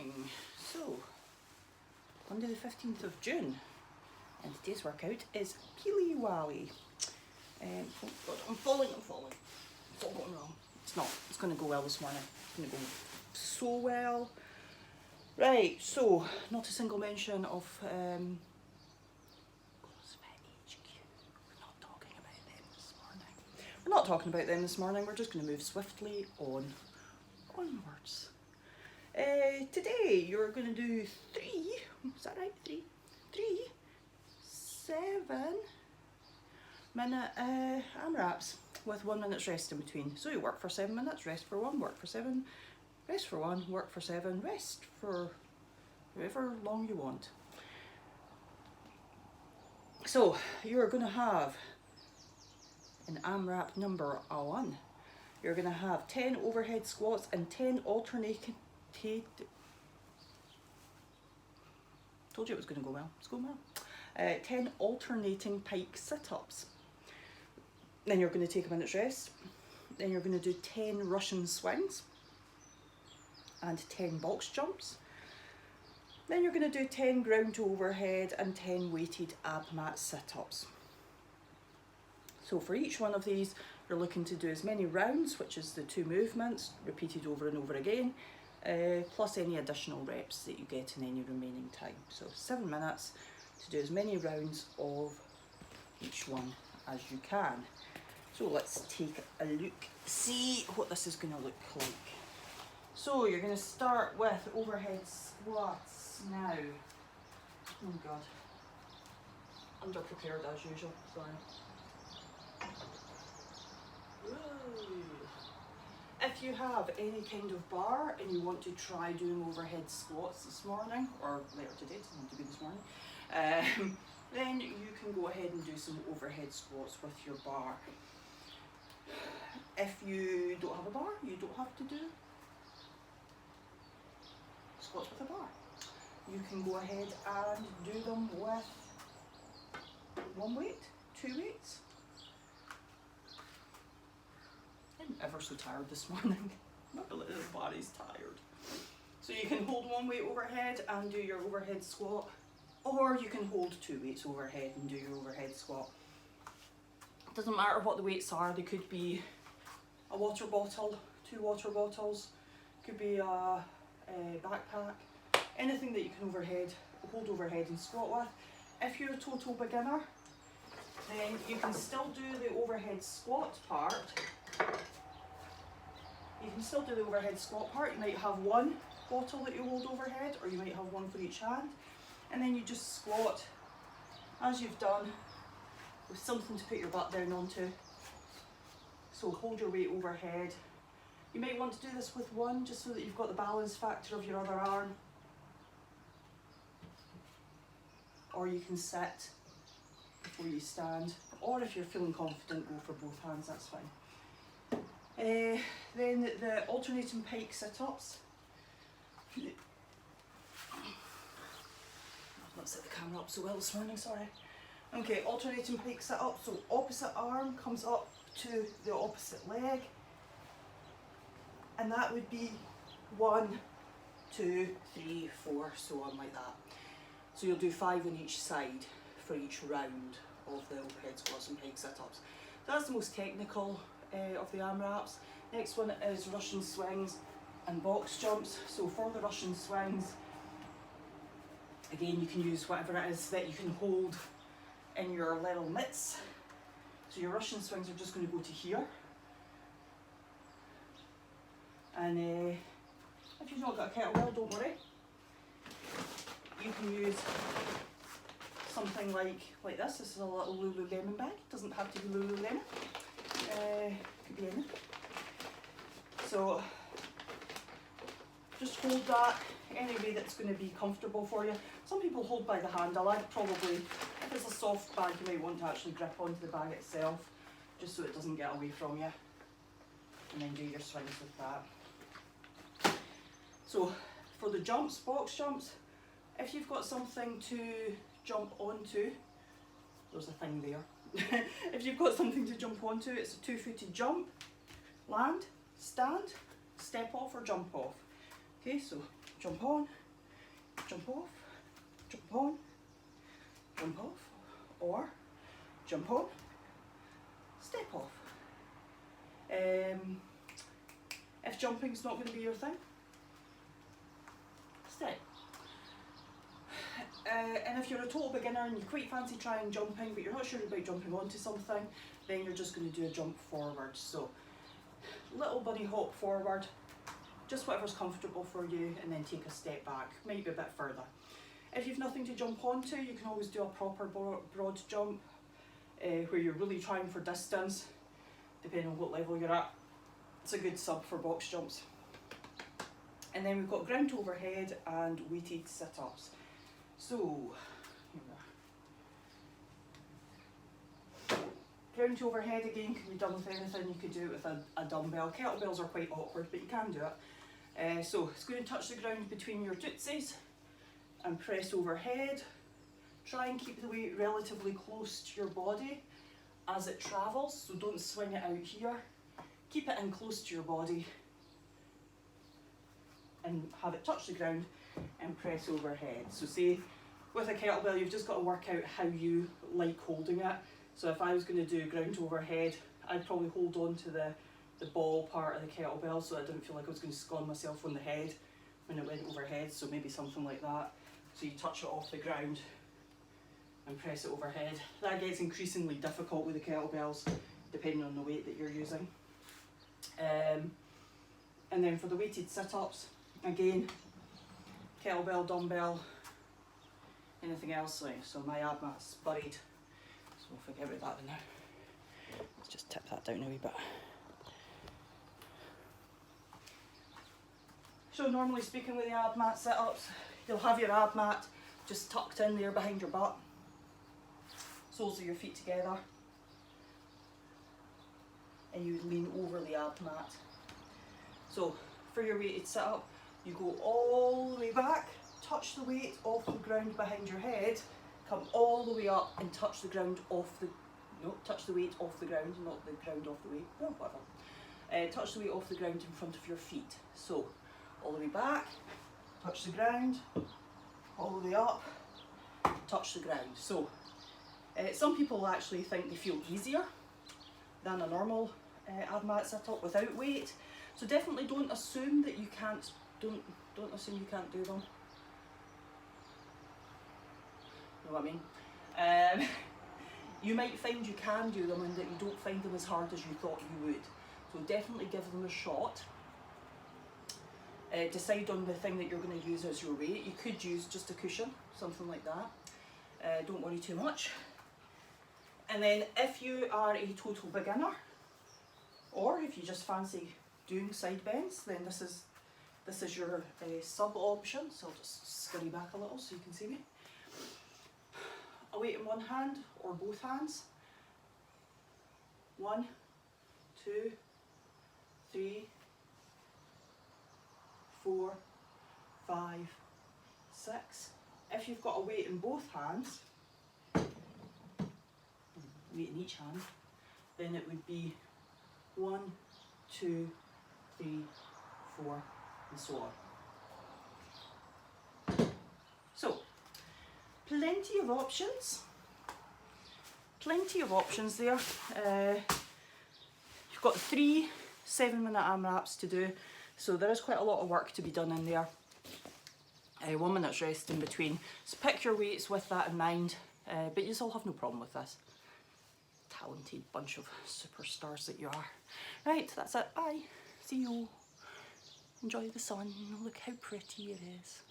morning. So, Monday the 15th of June, and today's workout is Peely Wally. Oh God, I'm falling. It's all going wrong. It's not. It's going to go well this morning. It's going to go so well. Right, so, not a single mention of CrossFit HQ. We're not talking about them this morning. We're not talking about them this morning. We're just going to move swiftly onwards. Today you're going to do 3, is that right? 3 7-minute AMRAPs with 1 minute's rest in between. So you work for 7 minutes, rest for 1, work for 7, rest for 1, work for 7, rest for however long you want. So you're going to have an AMRAP number 1. You're going to have 10 overhead squats and 10 alternating. Told you it was going to go well. It's going well. 10 alternating pike sit-ups. Then you're going to take a minute's rest. Then you're going to do 10 Russian swings and 10 box jumps. Then you're going to do 10 ground to overhead and 10 weighted ab mat sit-ups. So for each one of these, you're looking to do as many rounds, which is the 2 movements, repeated over and over again, plus any additional reps that you get in any remaining time. So 7 minutes to do as many rounds of each one as you can. So let's take a look, see what this is going to look like. So you're going to start with overhead squats now. Oh God, underprepared as usual, sorry. If you have any kind of bar and you want to try doing overhead squats this morning, or later today, it doesn't have to be this morning, then you can go ahead and do some overhead squats with your bar. If you don't have a bar, you don't have to do squats with a bar. You can go ahead and do them with 1 weight, 2 weights. I'm ever so tired this morning. My little body's tired. So you can hold 1 weight overhead and do your overhead squat, or you can hold 2 weights overhead and do your overhead squat. It doesn't matter what the weights are. They could be a water bottle, 2 water bottles, could be a backpack, anything that you can hold overhead and squat with. If you're a total beginner, then you can still do the overhead squat part. You can still do the overhead squat part. You might have 1 bottle that you hold overhead, or you might have 1 for each hand, and then you just squat as you've done with something to put your butt down onto. So hold your weight overhead. You might want to do this with 1 just so that you've got the balance factor of your other arm, or you can sit before you stand, or if you're feeling confident, go for both hands, that's fine. Then the alternating pike sit-ups. I've not set the camera up so well this morning, sorry. Okay, alternating pike sit-up, so opposite arm comes up to the opposite leg, and that would be 1, 2, 3, 4, so on like that. So you'll do 5 on each side for each round of the overhead squats and pike sit-ups. That's the most technical of the AMRAPs. Next one is Russian swings and box jumps. So for the Russian swings, again you can use whatever it is that you can hold in your little mitts. So your Russian swings are just going to go to here. And if you've not got a kettlebell, don't worry. You can use something like this. This is a little Lululemon bag. It doesn't have to be Lululemon. Could be any. So just hold that any way that's going to be comfortable for you. Some people hold by the handle. I'd probably, if it's a soft bag, you might want to actually grip onto the bag itself, just so it doesn't get away from you. And then do your swings with that. So for the jumps, box jumps, if you've got something to jump onto, there's a thing there. If you've got something to jump onto, it's a 2-footed jump, land, stand, step off or jump off. Okay, so jump on, jump off, jump on, jump off, or jump on, step off. If jumping's not going to be your thing, step. And if you're a total beginner and you quite fancy trying jumping but you're not sure about jumping onto something, then you're just going to do a jump forward. So little bunny hop forward, just whatever's comfortable for you, and then take a step back, might be a bit further. If you've nothing to jump onto, you can always do a proper broad jump where you're really trying for distance, depending on what level you're at. It's a good sub for box jumps. And then we've got ground to overhead and weighted sit-ups. So, here we are. Ground to overhead again can be done with anything. You could do it with a dumbbell. Kettlebells are quite awkward, but you can do it. So it's going to touch the ground between your tootsies and press overhead. Try and keep the weight relatively close to your body as it travels, so don't swing it out here. Keep it in close to your body and have it touch the ground and press overhead. So say with a kettlebell, you've just got to work out how you like holding it. So if I was going to do ground to overhead, I'd probably hold on to the ball part of the kettlebell so I didn't feel like I was going to scone myself on the head when it went overhead, so maybe something like that. So you touch it off the ground and press it overhead. That gets increasingly difficult with the kettlebells depending on the weight that you're using. And then for the weighted sit-ups, again, kettlebell, dumbbell, anything else. So my ab mat's buried, so we'll forget about that for now. Let's just tip that down a wee bit. So normally speaking with the ab mat sit-ups, you'll have your ab mat just tucked in there behind your butt, soles of your feet together, and you lean over the ab mat. So for your weighted sit-up, you go all the way back, touch the weight off the ground behind your head, come all the way up and touch the ground off the, no, touch the weight off the ground, not the ground off the weight, no, whatever. Touch the weight off the ground in front of your feet. So all the way back, touch the ground, all the way up, touch the ground. So some people actually think they feel easier than a normal ab mat sit-up without weight. So definitely don't assume that you can't, don't assume you can't do them. You know what I mean? You might find you can do them and that you don't find them as hard as you thought you would. So definitely give them a shot. Decide on the thing that you're going to use as your weight. You could use just a cushion, something like that. Don't worry too much. And then if you are a total beginner, or if you just fancy doing side bends, then this is your sub option. So I'll just scurry back a little so you can see me. A weight in one hand or both hands. 1, 2, 3, 4, 5, 6. If you've got a weight in both hands, weight in each hand, then it would be 1, 2, 3, 4, and so on. So, plenty of options. Plenty of options there. You've got 3 7-minute AMRAPs to do, so there is quite a lot of work to be done in there. 1 minute's rest in between. So pick your weights with that in mind, but you'll have no problem with this. Talented bunch of superstars that you are. Right, that's it. Bye. See you. Enjoy the sun. Look how pretty it is.